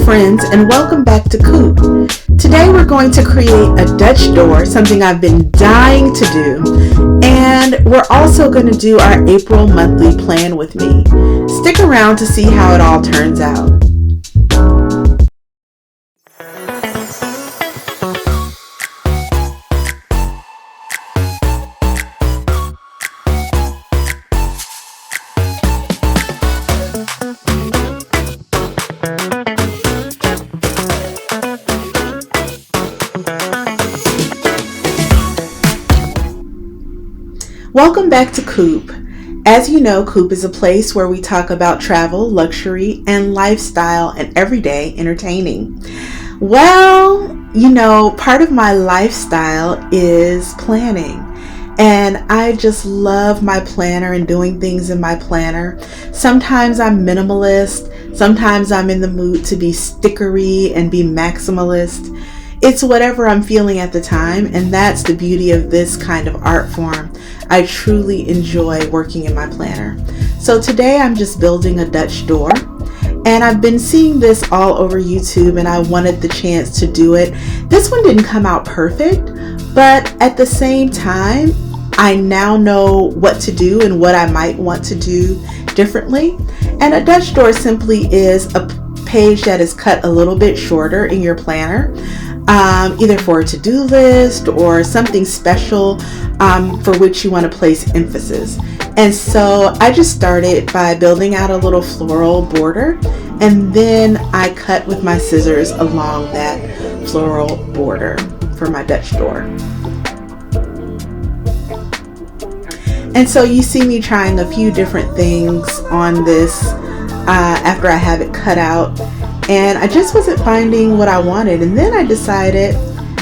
friends, and welcome back to Coop. Today we're going to create a Dutch door, something I've been dying to do, and we're also going to do our April monthly plan with me. Stick around to see how it all turns out. Welcome back to Coop. As you know, Coop is a place where we talk about travel, luxury, and lifestyle and everyday entertaining. Well, part of my lifestyle is planning. And I just love my planner and doing things in my planner. Sometimes I'm minimalist. Sometimes I'm in the mood to be stickery and be maximalist. It's whatever I'm feeling at the time, and that's the beauty of this kind of art form. I truly enjoy working in my planner. So today I'm just building a Dutch door, and I've been seeing this all over YouTube, and I wanted the chance to do it. This one didn't come out perfect, but at the same time, I now know what to do and what I might want to do differently. And a Dutch door simply is a page that is cut a little bit shorter in your planner. Either for a to-do list or something special for which you want to place emphasis. And so I just started by building out a little floral border, and then I cut with my scissors along that floral border for my Dutch door. And so you see me trying a few different things on this after I have it cut out. And I just wasn't finding what I wanted. And then I decided,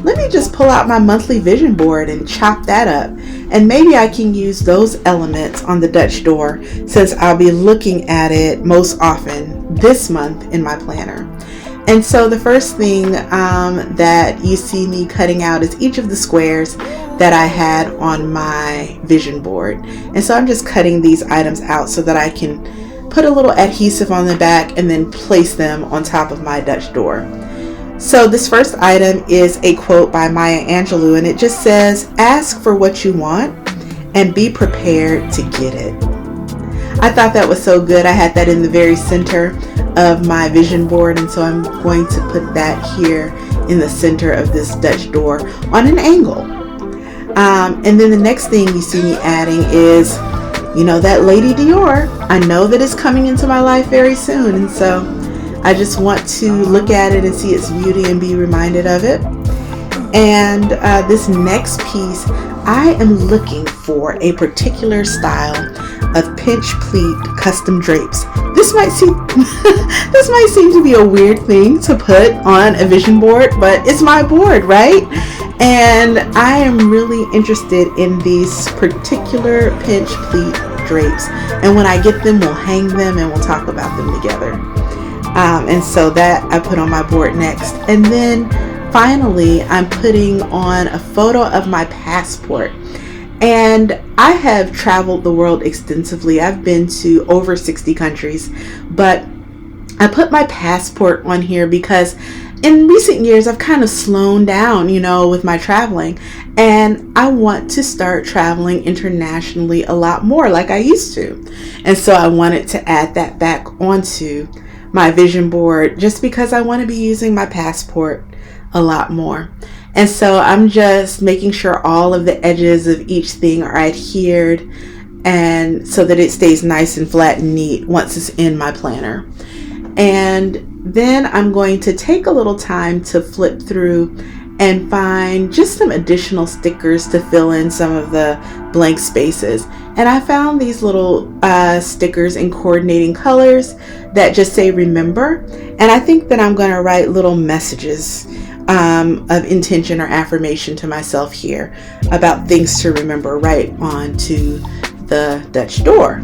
let me just pull out my monthly vision board and chop that up. And maybe I can use those elements on the Dutch door, since I'll be looking at it most often this month in my planner. And so the first thing that you see me cutting out is each of the squares that I had on my vision board. And so I'm just cutting these items out so that I can put a little adhesive on the back and then place them on top of my Dutch door. So this first item is a quote by Maya Angelou, and it just says, "Ask for what you want and be prepared to get it." I thought that was so good. I had that in the very center of my vision board, and so I'm going to put that here in the center of this Dutch door on an angle. And then the next thing you see me adding is, that Lady Dior. I know that it's coming into my life very soon, and so I just want to look at it and see its beauty and be reminded of it. And this next piece, I am looking for a particular style of pinch pleat custom drapes. This might seem to be a weird thing to put on a vision board, but it's my board, right? And I am really interested in these particular pinch pleat drapes. And when I get them, we'll hang them and we'll talk about them together. And so that I put on my board next. And then finally, I'm putting on a photo of my passport. And I have traveled the world extensively. I've been to over 60 countries, but I put my passport on here because in recent years, I've kind of slowed down, with my traveling, and I want to start traveling internationally a lot more like I used to. And so I wanted to add that back onto my vision board just because I want to be using my passport a lot more. And so I'm just making sure all of the edges of each thing are adhered, and so that it stays nice and flat and neat once it's in my planner. And then I'm going to take a little time to flip through and find just some additional stickers to fill in some of the blank spaces. And I found these little stickers in coordinating colors that just say remember. And I think that I'm going to write little messages of intention or affirmation to myself here about things to remember right onto the Dutch door.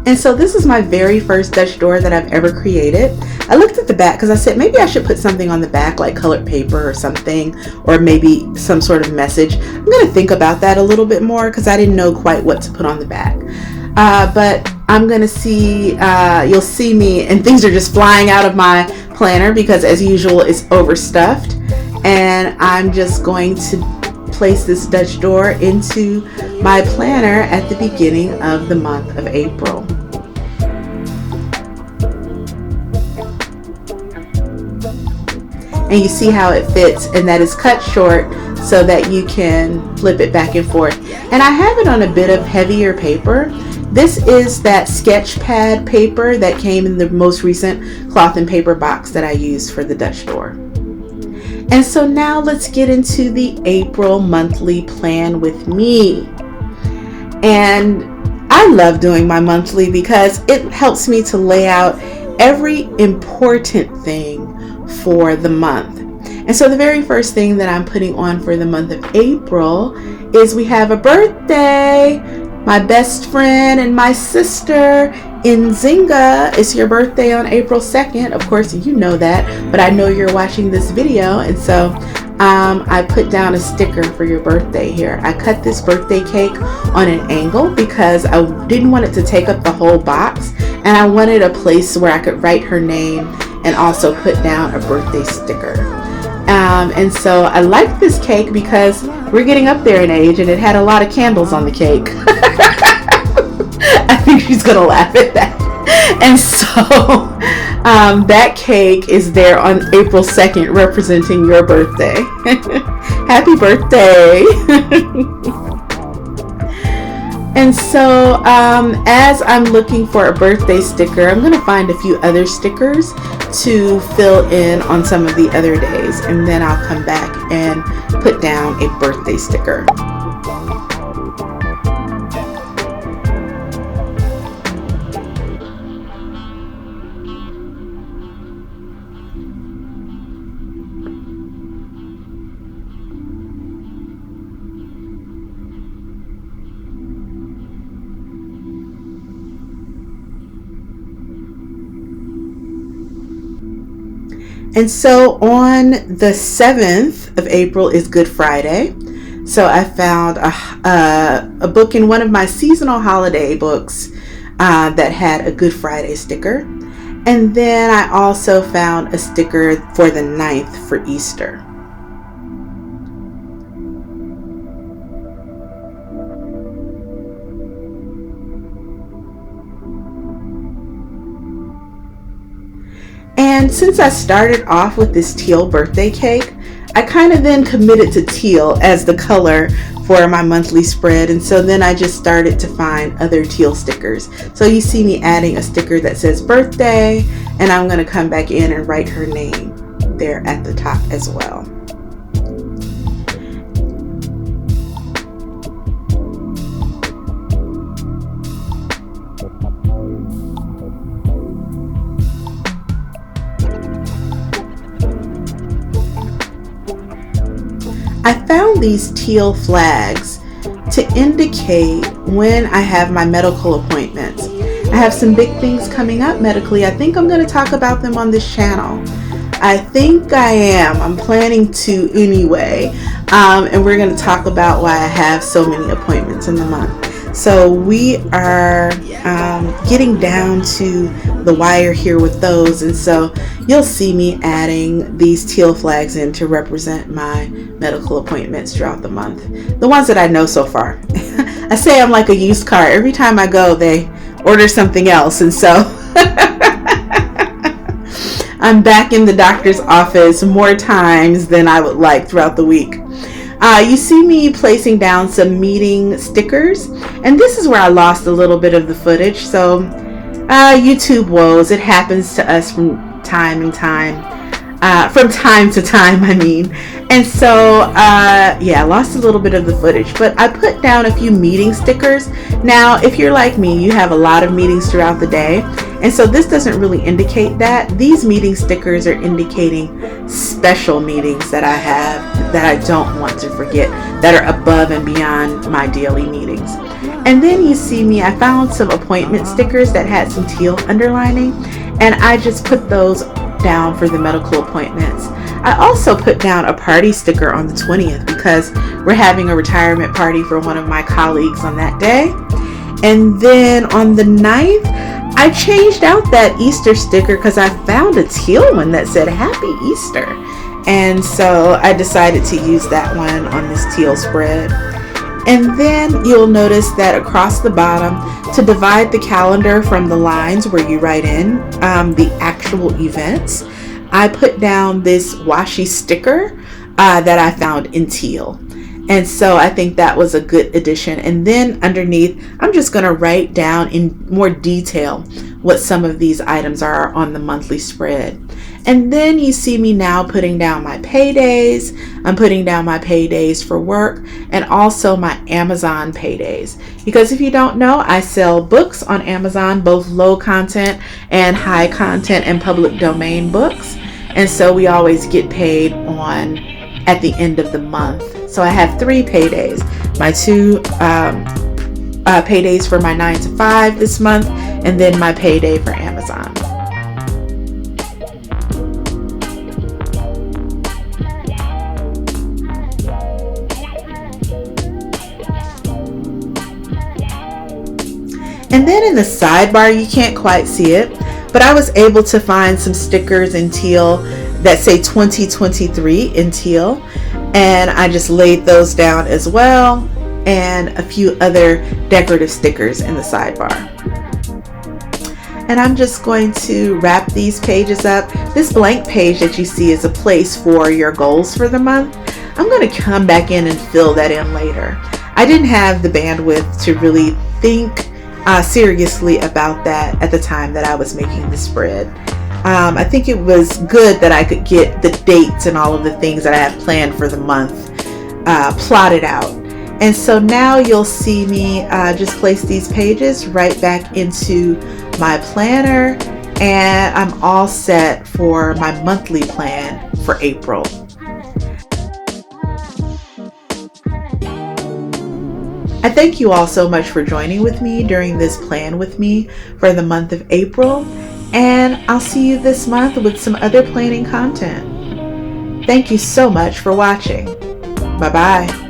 And so this is my very first Dutch door that I've ever created. I looked at the back because I said maybe I should put something on the back like colored paper or something, or maybe some sort of message. I'm going to think about that a little bit more because I didn't know quite what to put on the back. But I'm going to see, you'll see me, and things are just flying out of my planner because as usual it's overstuffed. And I'm just going to place this Dutch door into my planner at the beginning of the month of April. And you see how it fits, and that is cut short so that you can flip it back and forth. And I have it on a bit of heavier paper. This is that sketch pad paper that came in the most recent cloth and paper box that I used for the Dutch door. And so now let's get into the April monthly plan with me. And I love doing my monthly because it helps me to lay out every important thing for the month. And so the very first thing that I'm putting on for the month of April is we have a birthday. My best friend and my sister Nzinga, it's your birthday on April 2nd. Of course, you know that, but I know you're watching this video, and so I put down a sticker for your birthday here. I cut this birthday cake on an angle because I didn't want it to take up the whole box, and I wanted a place where I could write her name and also put down a birthday sticker. And so I like this cake because we're getting up there in age, and it had a lot of candles on the cake. I think she's gonna laugh at that. And so that cake is there on April 2nd representing your birthday. Happy birthday. And so as I'm looking for a birthday sticker, I'm gonna find a few other stickers to fill in on some of the other days, and then I'll come back and put down a birthday sticker. And so on the 7th of April is Good Friday. So I found a book in one of my seasonal holiday books that had a Good Friday sticker. And then I also found a sticker for the 9th for Easter. And since I started off with this teal birthday cake, I kind of then committed to teal as the color for my monthly spread. And so then I just started to find other teal stickers. So you see me adding a sticker that says birthday, and I'm going to come back in and write her name there at the top as well. I found these teal flags to indicate when I have my medical appointments. I have some big things coming up medically. I think I'm going to talk about them on this channel. I think I am. I'm planning to anyway. And we're going to talk about why I have so many appointments in the month. So we are getting down to the wire here with those, and so you'll see me adding these teal flags in to represent my medical appointments throughout the month. The ones that I know so far. I say I'm like a used car. Every time I go, they order something else, and so I'm back in the doctor's office more times than I would like throughout the week. You see me placing down some meeting stickers, and this is where I lost a little bit of the footage. So YouTube woes, it happens to us from time to time, I mean. And so yeah, I lost a little bit of the footage, but I put down a few meeting stickers. Now if you're like me, you have a lot of meetings throughout the day, and so this doesn't really indicate that. These meeting stickers are indicating special meetings that I have that I don't want to forget, that are above and beyond my daily meetings. And then you see me, I found some appointment stickers that had some teal underlining, and I just put those down for the medical appointments. I also put down a party sticker on the 20th because we're having a retirement party for one of my colleagues on that day. And then on the 9th, I changed out that Easter sticker because I found a teal one that said Happy Easter. And so I decided to use that one on this teal spread. And then you'll notice that across the bottom, to divide the calendar from the lines where you write in the actual events, I put down this washi sticker that I found in teal. And so I think that was a good addition. And then underneath, I'm just going to write down in more detail what some of these items are on the monthly spread. And then you see me now putting down my paydays. I'm putting down my paydays for work and also my Amazon paydays. Because if you don't know, I sell books on Amazon, both low content and high content and public domain books. And so we always get paid at the end of the month. So I have 3 paydays. My 2 paydays for my 9 to 5 this month, and then my payday for Amazon. And then in the sidebar, you can't quite see it, but I was able to find some stickers in teal that say 2023 in teal, and I just laid those down as well, and a few other decorative stickers in the sidebar. And I'm just going to wrap these pages up. This blank page that you see is a place for your goals for the month. I'm going to come back in and fill that in later. I didn't have the bandwidth to really think seriously about that at the time that I was making the spread. I think it was good that I could get the dates and all of the things that I had planned for the month plotted out. And so now you'll see me just place these pages right back into my planner, and I'm all set for my monthly plan for April. I thank you all so much for joining with me during this plan with me for the month of April, and I'll see you this month with some other planning content. Thank you so much for watching. Bye-bye.